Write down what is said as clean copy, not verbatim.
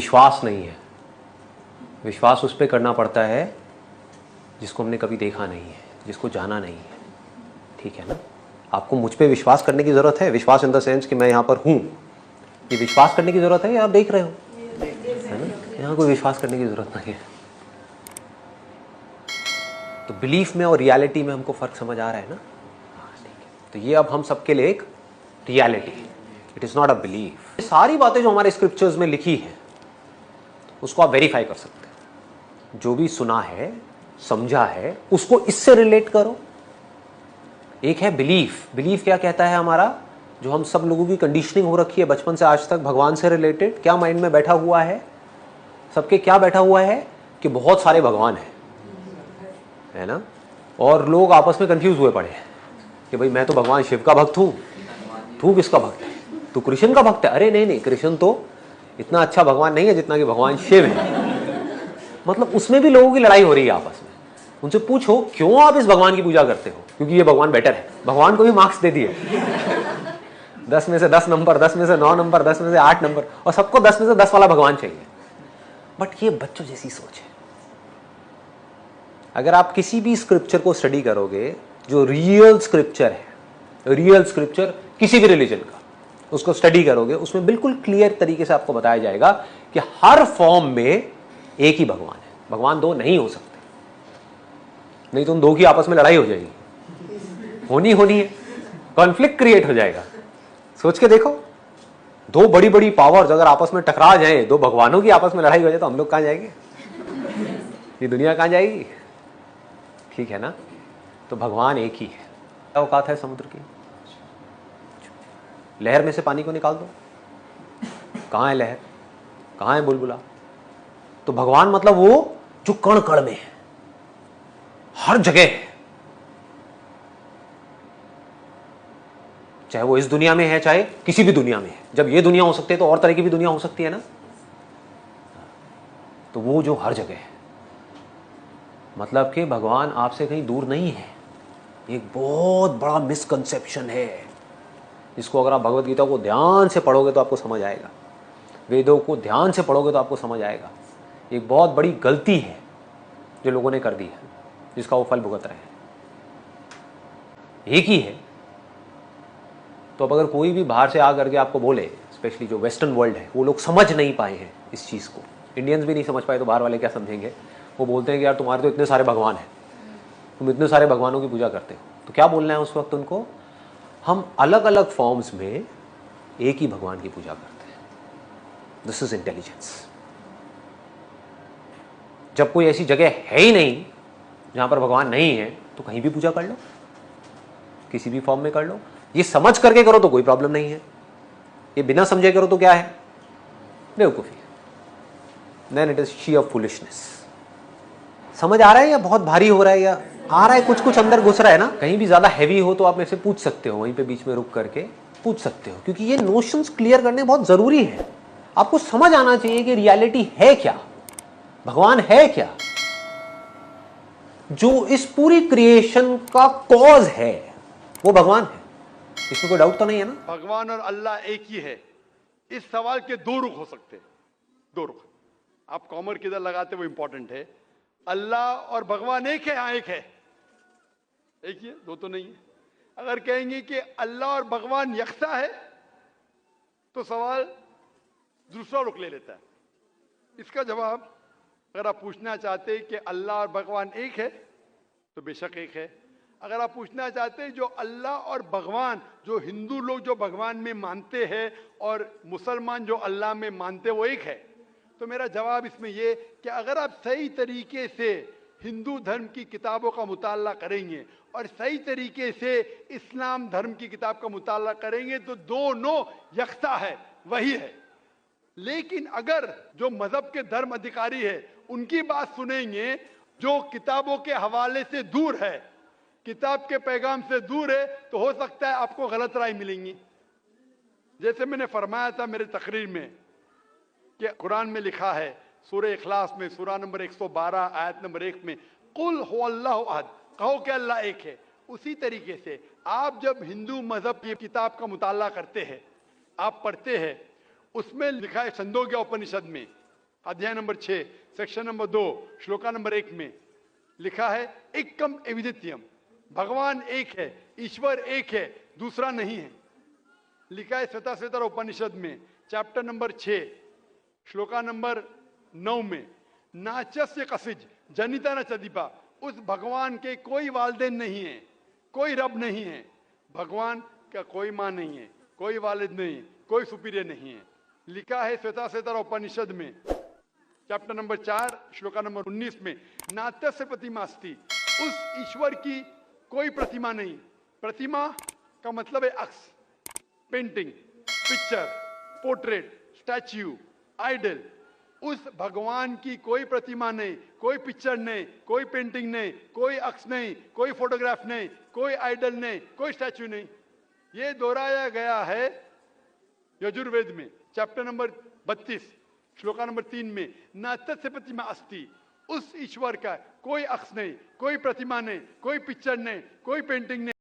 विश्वास नहीं है। विश्वास उस पर करना पड़ता है जिसको हमने कभी देखा नहीं है, जिसको जाना नहीं है। ठीक है ना? आपको मुझ पे विश्वास करने की ज़रूरत है, विश्वास इन द सेंस कि मैं यहाँ पर हूँ, ये विश्वास करने की ज़रूरत है या आप देख रहे हो, है ना? यहाँ कोई विश्वास करने की ज़रूरत नहीं है। तो बिलीफ में और रियलिटी में हमको फ़र्क समझ आ रहा है ना? हाँ, ठीक है। तो ये अब हम सबके लिए एक reality, it is not a belief. सारी बातें जो हमारे स्क्रिप्चर्स में लिखी है उसको आप वेरीफाई कर सकते हैं। जो भी सुना है, समझा है, उसको इससे रिलेट करो। एक है बिलीफ। बिलीफ क्या कहता है हमारा, जो हम सब लोगों की कंडीशनिंग हो रखी है बचपन से आज तक भगवान से रिलेटेड, क्या माइंड में बैठा हुआ है सबके, क्या बैठा हुआ है कि बहुत सारे भगवान हैं, है ना? और लोग आपस में कंफ्यूज हुए पड़े हैं कि भाई मैं तो भगवान शिव का भक्त हूँ, तू किसका भक्त है, तू कृष्ण का भक्त है। अरे नहीं नहीं, कृष्ण तो इतना अच्छा भगवान नहीं है जितना कि भगवान शिव है। मतलब उसमें भी लोगों की लड़ाई हो रही है आपस में। उनसे पूछो क्यों आप इस भगवान की पूजा करते हो, क्योंकि ये भगवान बेटर है। भगवान को भी मार्क्स दे दिए 10 में से 10 नंबर, 10 में से 9 नंबर, 10 में से 8 नंबर, और सबको 10 में से 10 वाला भगवान चाहिए। बट ये बच्चों जैसी सोच है। अगर आप किसी भी स्क्रिप्चर को स्टडी करोगे, जो रियल स्क्रिप्चर है, रियल स्क्रिप्चर किसी भी रिलीजन का, उसको स्टडी करोगे, उसमें बिल्कुल क्लियर तरीके से आपको बताया जाएगा कि हर फॉर्म में एक ही भगवान है। भगवान दो नहीं हो सकते, नहीं तो उन दो की आपस में लड़ाई हो जाएगी, होनी है, कॉन्फ्लिक्ट क्रिएट हो जाएगा। सोच के देखो, दो बड़ी बड़ी पावर्स अगर आपस में टकरा जाए, दो भगवानों की आपस में लड़ाई हो जाए, तो हम लोग कहां जाएंगे, ये दुनिया कहां जाएगी? ठीक है ना? तो भगवान एक ही है। क्या औकात है समुद्र की? लहर में से पानी को निकाल दो, कहां है लहर, कहां है बुलबुला? तो भगवान मतलब वो जो कण कण में है, हर जगह है। चाहे वो इस दुनिया में है, चाहे किसी भी दुनिया में है। जब ये दुनिया हो सकती है तो और तरह की भी दुनिया हो सकती है ना? तो वो जो हर जगह है, मतलब कि भगवान आपसे कहीं दूर नहीं है। एक बहुत बड़ा मिसकंसेप्शन है, इसको अगर आप भगवत गीता को ध्यान से पढ़ोगे तो आपको समझ आएगा, वेदों को ध्यान से पढ़ोगे तो आपको समझ आएगा। एक बहुत बड़ी गलती है जो लोगों ने कर दी है, जिसका वो फल भुगत रहे हैं। एक ही है। तो अब अगर कोई भी बाहर से आ करके आपको बोले, स्पेशली जो वेस्टर्न वर्ल्ड है, वो लोग समझ नहीं पाए हैं इस चीज़ को, इंडियंस भी नहीं समझ पाए, तो बाहर वाले क्या समझेंगे? वो बोलते हैं कि यार तुम्हारे तो इतने सारे भगवान हैं, तुम इतने सारे भगवानों की पूजा करते हो। तो क्या बोलना है उस वक्त उनको? हम अलग अलग फॉर्म्स में एक ही भगवान की पूजा करते हैं। This is intelligence. जब कोई ऐसी जगह है ही नहीं जहां पर भगवान नहीं है, तो कहीं भी पूजा कर लो, किसी भी फॉर्म में कर लो। ये समझ करके करो तो कोई प्रॉब्लम नहीं है, ये बिना समझे करो तो क्या है? बेवकूफी है। Then it is sheer foolishness। समझ आ रहा है या बहुत भारी हो रहा है, या आ रहा है कुछ कुछ अंदर घुस रहा है ना? कहीं भी ज्यादा हैवी हो तो आप मेरे से पूछ सकते हो, वहीं पे बीच में रुक करके पूछ सकते हो, क्योंकि ये नोशंस क्लियर करने बहुत जरूरी है। आपको समझ आना चाहिए कि रियलिटी है क्या, भगवान है क्या, जो इस पूरी क्रिएशन का कॉज है वो भगवान है। इसमें कोई डाउट तो नहीं है ना? भगवान और अल्लाह एक ही है, इस सवाल के दो रुख हो सकते हैं। दो रुख, आप कॉमर किधर लगाते वो इंपॉर्टेंट है। अल्लाह और भगवान एक है, हाँ एक है, एक ही है, दो तो नहीं है। अगर कहेंगे कि अल्लाह और भगवान यकसा है, तो सवाल दूसरा रुख ले लेता है। इसका जवाब, अगर आप पूछना चाहते हैं कि अल्लाह और भगवान एक है, तो बेशक एक है। अगर आप पूछना चाहते हैं जो अल्लाह और भगवान, जो हिंदू लोग जो भगवान में मानते हैं और मुसलमान जो अल्लाह में मानते हैं, वो एक है, तो मेरा जवाब इसमें ये कि अगर आप सही तरीके से हिंदू धर्म की किताबों का मुताला करेंगे और सही तरीके से इस्लाम धर्म की किताब का मुताला करेंगे, तो दोनों यकसा है, वही है। लेकिन अगर जो मजहब के धर्म अधिकारी है उनकी बात सुनेंगे, जो किताबों के हवाले से दूर है, किताब के पैगाम से दूर है, तो हो सकता है आपको गलत राय मिलेंगी। जैसे मैंने फरमाया था मेरे तकरीर में कि कुरान में लिखा है सूरह इखलास में, सूरा नंबर 112 आयत नंबर 1 में, कुल हुवल्लाहु अहद, कहो कि अल्लाह एक है। उसी तरीके से आप जब हिंदू मजहब की किताब का मुताला करते हैं, आप पढ़ते हैं, उसमें लिखा है छंदोग्य उपनिषद में अध्याय number 6 section number 2 shloka number 1 में लिखा है एकम एविदित्यम, भगवान एक है, ईश्वर एक है, दूसरा नहीं है। लिखा है श्वेताश्वेतर उपनिषद में चैप्टर नंबर 6 श्लोका नंबर 9 में, नाचस्य कसिज जनिता न चदीपा, उस भगवान के कोई वालिदैन नहीं है, कोई रब नहीं है, भगवान का कोई मां नहीं है, कोई वालिद नहीं, कोई सुपीरियर नहीं है। लिखा है श्वेताश्वेतर उपनिषद में चैप्टर नंबर 4 श्लोका नंबर 19 में, नात्यस्य प्रतिमा अस्ति, उस ईश्वर की कोई प्रतिमा नहीं। प्रतिमा का मतलब है अक्स, painting, picture, portrait, statue, idol. उस भगवान की कोई प्रतिमा नहीं, कोई पिक्चर नहीं, कोई पेंटिंग नहीं, कोई अक्स नहीं, कोई फोटोग्राफ नहीं, कोई आइडल नहीं, कोई स्टैच्यू नहीं। ये दोहराया गया है यजुर्वेद में चैप्टर नंबर 32 श्लोका नंबर 3 में, न तस्य प्रतिमा अस्ति, उस ईश्वर का कोई अक्स नहीं, कोई प्रतिमा नहीं, कोई पिक्चर नहीं, कोई पेंटिंग नहीं।